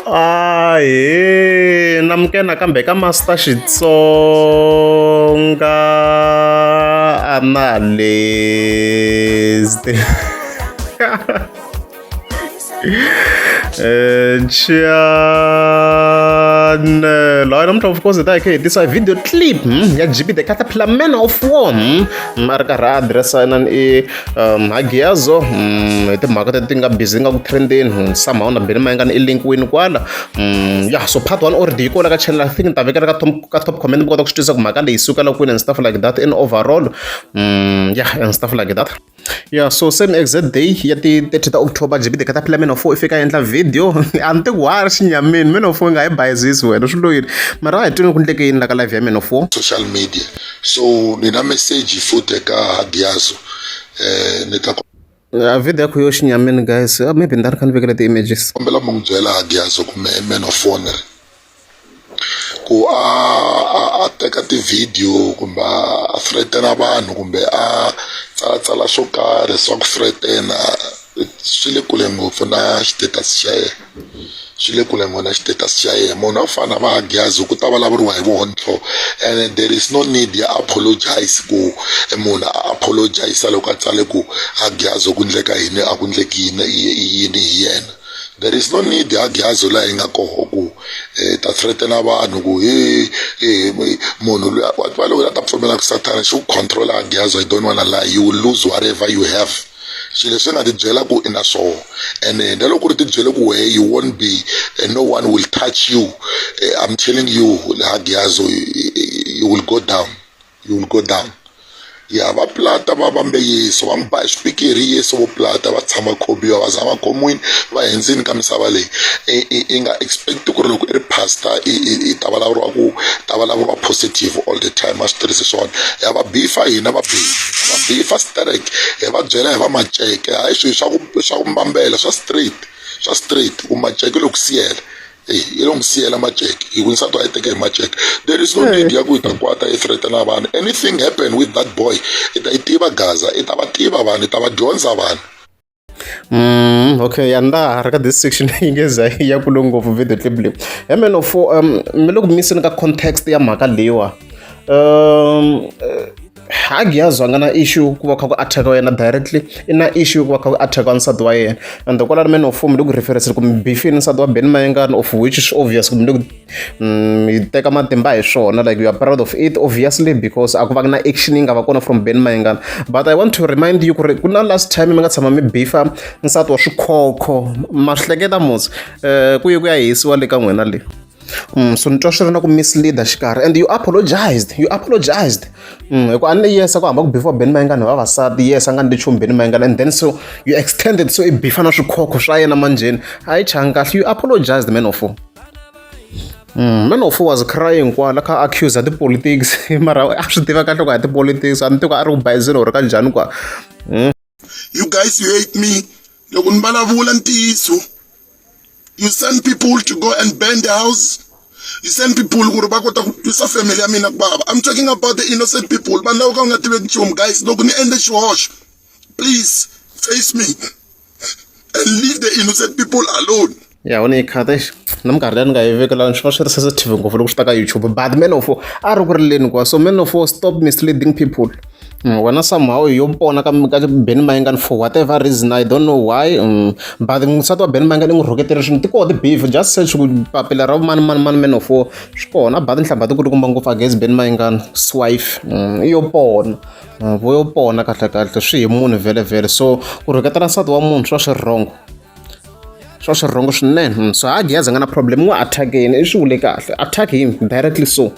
Aye, namkena kambe ka Master Xitsonga analyst. Channel. I don't of course that okay, this is a video clip ya GB the Caterpillar Man of War maraka address nan e agiazo ite market tinga busy nga ku trending somehow na beni manga i link win kwala yeah, so part 1 already ko la ka channel I think ta vekela ka top comment ko ta kustisa ku maka le isuka la and stuff like that in overall yeah and stuff like that. Yeah, so same exact day ya ti 30 October GB the Caterpillar Man of War ifika endla video ante kwari xinyamini Man of War nga yi bayizisi wena swi loyini mara a hi twini ku ndleke yini la ka live ya Man of War social media. So nina message futhi ka Hadiyazo ni ta video yakho yo xinyamini guys maybe ndari kha ni vekela ti-images kombela mu n'wi byela Hadiyazo kumbe Man of War ku a teka ti-video kumbe a threatena vanhu kumbe a tsalatsala swo karhi swa ku threatena swi le kule ngopfu na status xa yena swi le kule ngopfu na status xa yena munhu a fana va Hadiyazo ku ta vulavuriwa hi vontlo and there is no need ya apologize ku munhu a apologize loko a tsale ku Hadiyazo ku ndleka yini a ku ndleki yini hi yena. There is no need ya Hadiyazo la inga koho ku ta threatena vanhu ku munhu loyi a ta pfumela ku Satan xi ku control Hadiyazo. I don't wanna lie, you will lose whatever you have. Swilo leswi nga ti byela ku ina swoho and na loko ri ti byele ku where you won't be and no one will touch you. I'm telling you Hadiyazo, you will go down, you will go down. Ya va plata va vambe Yesu va mba xipikiri Yesu vo plata va tshama khobiwa va zama khomiwini va hendzeni ka misava leyi i nga expect ku ri loko i ri pastor i ta vulavuriwa positive all the time a swi tirhisi swona. Ya va bifa hina va bifa sterek hi va byela hi va maceke hayi swilo swa ku mbambela swa straight ku maceke loko siyela yi lo n'wi siyela maceke hi ku nsati wa yi teka hi maceke. There is no need ya ku hi ta kwata hi threatena vanhu. Anything happen with that boy i ta yi tiva Gaza, i ta va tiva vanhu, i ta va dyondza vanhu. Okay, and that this section ingeza ya kulo ngopfu video clip leyi ya Man of War mi loko missing ka context ya mhaka leyiwa Hadiyazo nga na issue ku va kha ku attack yena directly i na issue ku va kha ku attack nsati wa yena and kwala Man of War mi loko reference ku beefini nsati wa Ben Mayengani of which is obvious ku mi loko yi teka matimba hi swona like you are proud of it obviously because a ku va na action yi nga va kona from Ben Mayengani. But I want to remind you ku ri ku na last time mi nga tshama mi beefa nsati wa Swikhokho ma swi hleketa mos ku ye ku ya hisiwa le ka n'wina leyi so ni twa swi ri na ku misleader xikarhi and you apologized hiku a ni yes ku hamba ku before Ben Mayengani vavasati yes a nga ndli nchumu Ben Mayengani and then so you extended so i bifa na swikhokho swa yena manjeni hayi changi kahle you apologized Man of War. Man of War was crying kwala kha accuse ti-politics mara a swi tiva kahle ku a ti-politics a ni tiku a ri ku bayizela or ka njhani kwa You guys, you hate me loko ni vulavula ntiyiso. You send people to go and burn the house. You send people ku ri va kota ku twisa family ya mina ku vava. I'm talking about the innocent people. Vanhu lava ka nga tiveki nchumu guys, loko ni endle xihoxo please face me and leave the innocent people alone. Ya wona ikhata na minkarhi leyi ni nga yi vekela swi va swi ri sensitive ngopfu loko swi ta ka YouTube but Man of War a ri ku ri leni kwa so Man of War stop misleading people. Wena somehow yo pona ka Ben Mayengani for whatever reason I don't know why but nsati wa Ben Mayengani n'wi rhuketele swin'we ti koho ti-beef just search ku papila ra mani Man of War swi kona but nhlamba ti ku ri kumba ngopfu against Ben Mayengani wife yo pona yo pona kahle swi hi munhu vhele so ku rhuketela nsati wa munhu swa swirhongo swinene so Hadiyazo nga na problem n'wi attack yena i swi vule kahle attack him directly so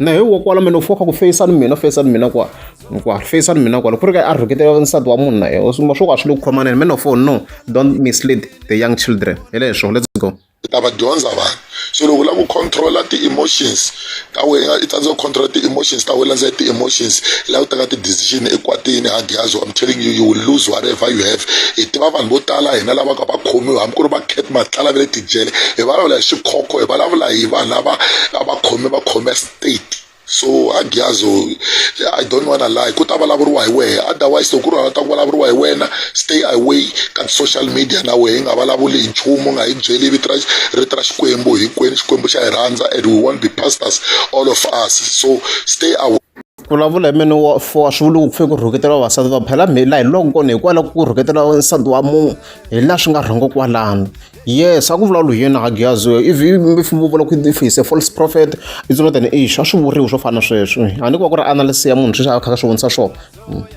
na hi wo kwala Man of War kha ku face mina kwa face mina kwa loko ri ka a rhuketela nsati wa munhu na yena swo ka swi le ku khomaneni Man of War no don't mislead the young children hi leswo let's go. Ta va dyondza vanhu so loko u lava ku controla ti-emotions ta wena i tsandzeka ku controla ti-emotions ta wena landza ti-emotions i lava ku teka ti-decision ekwatini Hadiyazo. I'm telling you, you will lose whatever you have. Hi tiva vanhu vo tala hina lava ka va khomiwa hambi ku ri va Cat Matala va le tijele hi vulavula hi swikhokho hi vulavula hi vanhu lava va khome state So Agyazo, I don't wanna lie, ku ta vulavuriwa hi wehe, otherwise loko ku ri ta ku vulavuriwa hi wena, stay away ka social media na wehe nga vulavuli hi nchumu, nga hi byeli vito ra Xikwembu hinkwenu, Xikwembu xa hi rhandza and we won't be pastors all of us, so stay away. Vulavula hi mene for swivuli ku pfe ku rhuketela vavasati va phela laha hi loko kona hikwalaho ku rhuketela nsati wa munhu hi laha swi nga rhango kwalano. Yes, a ku vulavula hi yena Agyazo, if mu vula ku if he's a false prophet it's not an issue, a swi vuriwi swo fana sweswo, a ni ku va ku ri analysis ya munhu swi a kha ka swi vonisa swona.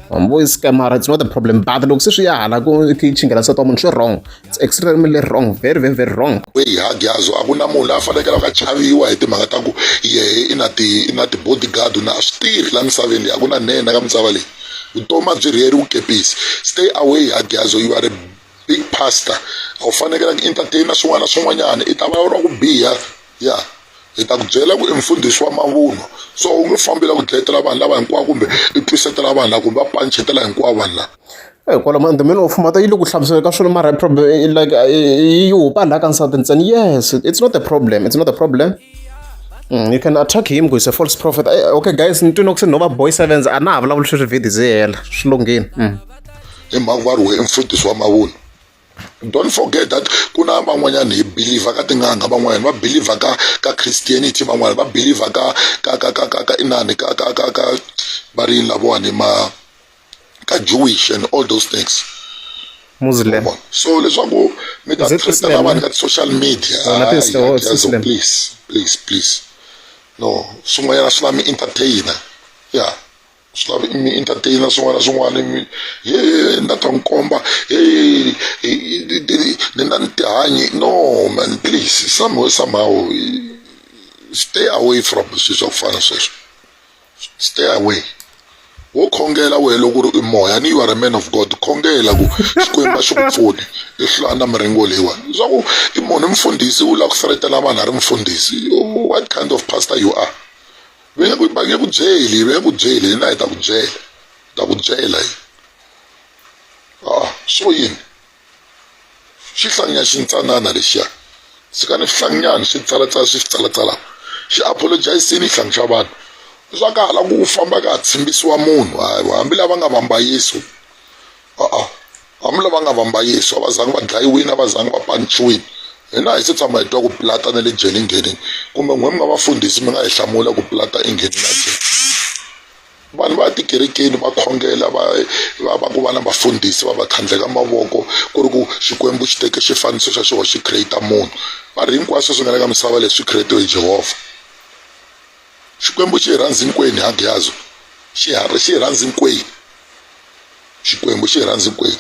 Hambo is scammer, it's not a problem, but loko se swi ya hala ku chingela nsati wa munhu swi wrong, it's extremely wrong, very very very wrong. Agyazo a ku na munhu a fanekele ka chaviwa hi timhaka ta ku yehe i na ti-bodyguard na a swi tirhi la misaveni leyi, a ku na nene ka misava leyi, vutomi byi rheri vukepisi. Stay away Agyazo, you are a big pastor, a wu fanekele ku entertaina swin'wana na swin'wanyana i ta vulavula ku biha, ya hi ta ku byela ku i mfundhisi wa mavunwa, so u nge fambela ku dlayetela vanhu lava hinkwavo kumbe i twisetela vanhu lava kumbe va panchetela hinkwavo vanhu lava. Kwala the minute of mata yi le ku hlamusela ka swona, mara problem like yi hupa laha ka nsati ntsena. Yes, it's not a problem, it's not a problem. You can attack him because he's a false prophet. Okay guys, ni twini ku se nova boy sevens a na ha vulavuli sweswi vhidi zi hela swi lunghini. Hi mhaka va ri wehe i mfundhisi wa mavunwa. Don't forget that ku na van'wanyana hi believer ka tin'anga, van'wanyana va believer ka Christianity, van'wana va believer ka inani ka va ri lavawani ka Jewish and all those things. Muslim. So leswaku mi ta threatena vanhu ka social media, please no, swin'wanyana swi lava mi entertainer, ya swi lava mi entertainer swin'wana na swin'wana, ye na ta n'wi komba ni na ni tihanyi, no man, please somehow stay away from swilo swa ku fana sweswo, stay away. Wo khongela wehe loko ri i moya ni you are a man of God, khongela ku Xikwembu xi ku pfuni i hlaya na miringo leyiwani, leswaku i munhu i mfundhisi u lava ku threatela vanhu a ri mfundhisi. What kind of pastor you are? Va nge ku byeli na hi ta ku byela so yini xihlanganya xintsanana lexiya tshikani swihlanganyana swi tsalatsala xi apologizini hlangi xa vanhu swa kala ku famba ka tshimbisiwa munhu, hambi lava nga vamba Yesu, hambi lava nga vamba Yesu a va zangi va dlayiwini, a va zangi va panciwini. Hina hi se tshama hi twa ku plata na le jele ngheni, kumbe n'we mi nga vafundhisi mi nga hi hlamula ku plata i ngheni na jele. Vanhu va tikerekeni va khongela va ku va na vafundhisi va va tlhandleka mavoko ku ri ku Xikwembu xi teke xifaniso xa xona xi create munhu, va ri hinkwaswo swi nga le ka misava leswi create hi Jehovah. Xikwembu xi hi rhandzi hinkwenu Agyazo, xi hi rhandzi hinkwenu, Xikwembu xi hi rhandzi hinkwenu.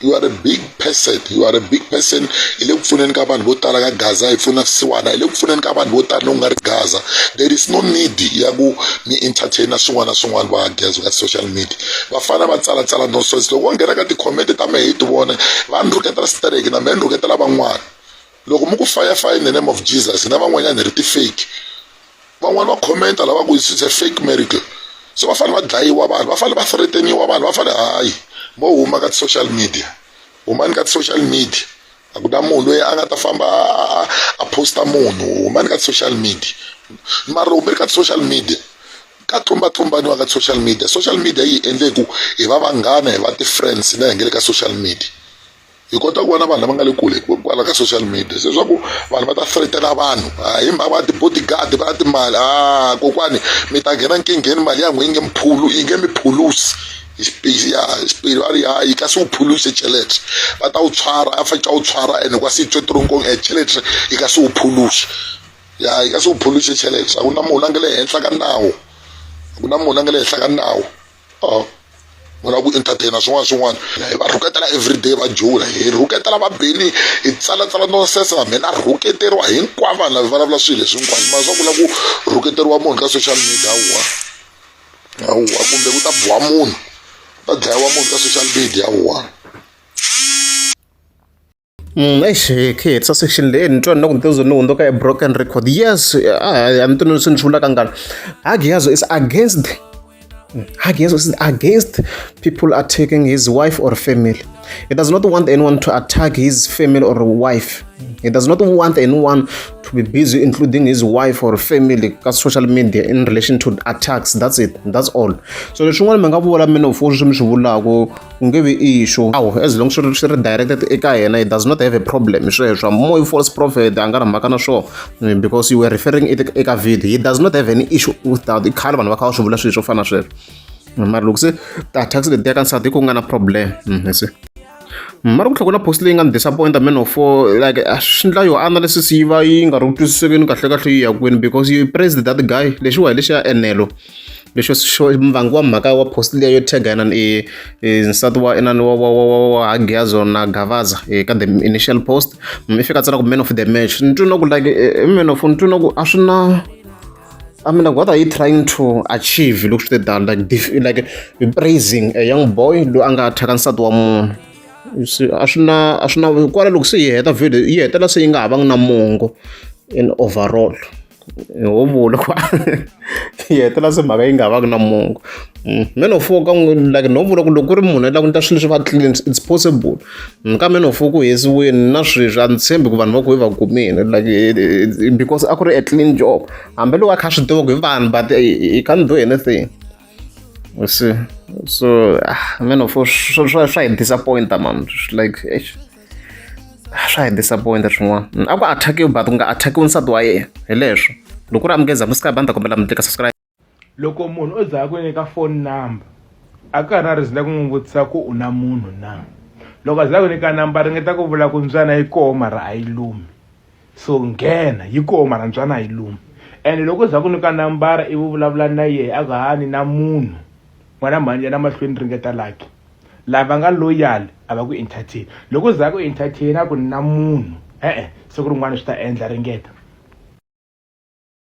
You are a big person, hi le ku pfuneni ka vanhu vo tala ka Gaza, hi pfuna swisiwana, hi le ku pfuneni ka vanhu vo tala loko nga ri Gaza. There is no need ya ku mi entertaina swin'wana na swin'wana va Agyazo ka social media, va fana va tsalatsala nonsense. Loko va nghena ka ti-comment ta mehe hi ti vona va ni rhuketela strike na mehe ni rhuketela van'wana. Loko mu ku fire in the name of Jesus na van'wanyana ri ti-fake, van'wana va commenta lava ku it's a fake miracle, so va fanele va dlayiwa vanhu, va fanele va threateniwa vanhu, va fanele hayi mo huma ka social media, humani ka social media. A ku na munhu loyi a nga ta famba a posta munhu, humani ka social media. Mara humeni ka social media ka tlumbatlumbaniwa ka social media. Social media yi endle ku hi va vanghana, hi va ti-friends na hi nge le ka social media, hi kota ku vona vanhu lava nga le kule kwala ka social media. Se leswaku vanhu va ta threatena vanhu hi mhaka va ti-bodyguard va na timali, kokwani mi ta nghena nkingheni, mali ya n'we yi nge mi phulusi xipiri va ri hayi ka se wu phuluse tšhelete, va ta wu tshwara a fanele wu tshwara ene kwa se twe toronkong tšhelete yi ka se wu phuluse, ya yi ka se wu phuluse tšhelete. A ku na munhu a nga le henhla ka nawu, a ku na munhu a nga le henhla ka nawu. Mona ku entertaina swin'wana hi va rhuketela everyday va jula, hi rhuketela va beni, hi tsalatsala nonsense. Na mina rhuketeriwa hinkwavo vanhu lava vulavula swilo leswi hinkwaswo, mara swa vula ku rhuketeriwa munhu ka social media hawuwa kumbe ku ta biwa munhu, ta dlayiwa munhu ka social media hawuwa. It's a section leyi ni twa ni ku ntizo ni hundzuka a broken record. Yes, a ni twi swi ni xi vulaka ngani. Agyazo is against people attacking his wife or family. He does not want anyone to attack his family or wife. He does not want anyone to be busy including his wife or family ka social media in relation to attacks. That's it. That's all. So leswin'wana mi nga vula mina of swi mi swi vulaka ku nge vi issue. As long as swi ri directed eka yena, he does not have a problem sweswo. More false prophet a nga ri mhaka na swo because you were referring it eka video. He does not have any issue with that. I khale vanhu va kha va swi vula swilo swo fana na sweswo. Mara loko se attacks leti ya ka nsati ku nga na problem. Mara ku tlhela ku na post leyi nga ni disappointa man of like swi endla yo analysis yi va yi nga ri ku twisisekeni kahle yi ya kwini because you praised that guy. Lexiwa hi lexi ya enelo leswi mvangu wa mhaka wa post leyi yo tag yena nsati wa inani wa Hagiazo na Gavaza ka the initial post i fika tsala ku man of the match. Ni twa ku like man of ni twa ku a swi na I mean, like, what are you trying to achieve? Look at that, like praising a young boy. Lo anga attack nsati wa munhu. You see, asuna kwala loko se yi heta video yi hetela se yi nga havanga na mongo in overall. Ho vula kwa yi hetela se mhaka yi nga havanga na mongo. Man of ka like no vula ku loko ku ri munhu la ku ni ta swilo swi va clean, it's possible. Ka man of ku hesiweni na sweswi a ni tshembi ku vanhu va ku hi va kumini like because a ku ri a clean job. Hambi loko a kha swi tiva ku hi vanhu but he can't do anything. You see, so man of swa hi disappointa man, like swa hi disappointa swin'wana. A ku attackiwi but ku nga attackiwi nsati wa yena hi leswo. Loko ri amukeza subscribe ni ta kombela mi teka subscribe. Loko munhu o za ku nyika phone number a ka ha na reason ku n'wi vutisa ku u na munhu na. Loko a za ku nyika number ringeta ku vula ku mbyana yi koho mara a yi lumi, so nghena yi koho mara mbyana a yi lumi. And loko za ku nyika number i vulavula na yehe a nga hani na munhu n'wana mhani yena mahlweni ringeta laki lava nga loyal a va ku entertain. Loko za ku entertain a ku na munhu siku rin'wana swi ta endla ringeta.